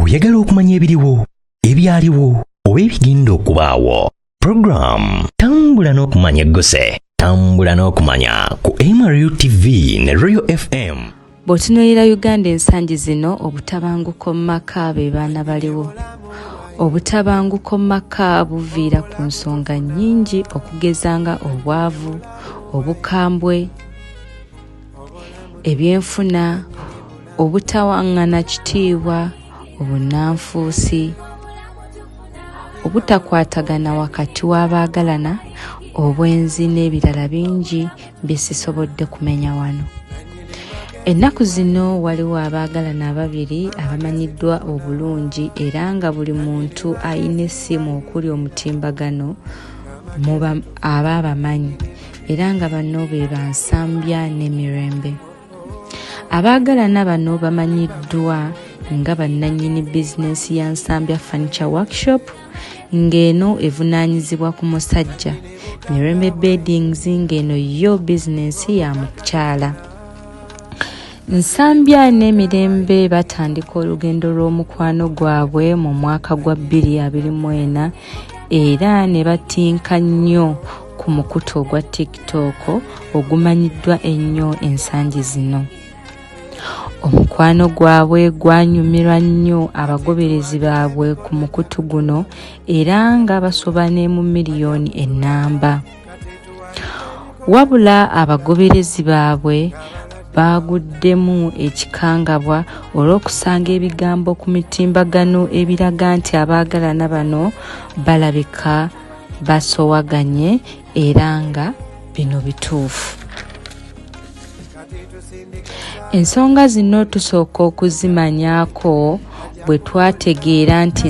oyagala okumanya ebiriwo ebyaliwo oba ebigenda okubaawo. Program tambula n'okumanya eggose, tambula n'okumanya ku MRU TV ne Royal FM. Bw'otunuulira Uganda ensangi zino, obutabanguko mu maka be baana baliwo. Obutabanguko mu maka buviira ku nsonga nnyingi okugeza nga obwavu, obukambwe, ebyenfuna, obutawaŋŋana kitiibwa, obunnanfuusi, obutakwatagana wakati w'abaagalana, obwenzi n'ebirala bingi bye sisobodde kumenya wano. Ennaku zino waliwo abaagalana ababiri abamanyiddwa obulungi era nga buli muntu ayina essimu okuli omutimbagano aba abamanyi era nga bano be bansambya n'emirembe. Abaagalana bano bamanyiddwa nga bannannyini bizinensi ya Nsambya Furniture Workshop ng'eno evunaanyizibwa ku musajja, Mirembe Beddings ng'eno yo bizinensi ya mukyala. Nsambya n'Emirembe batandika olugendo lw'omukwano gwabwe mu mwaka gwa 2024 era ne batinka nnyo ku mukutu ogwa TikTok ogumanyiddwa ennyo ensangi zino. Omukwano gwabwe gwanyumirwa nnyo abagoberezi baabwe ku mukutu guno era nga basoba ne mu miliyoni ennamba. Wabula abagoberezi baabwe baaguddemu ekikangabwa olw'okusanga ebigambo ku mitimbagano ebiraga nti abaagalana bano balabika basowaganye era nga bino bituufu. Ensonga zino tusooka okuzimanyaako bwe twategeera nti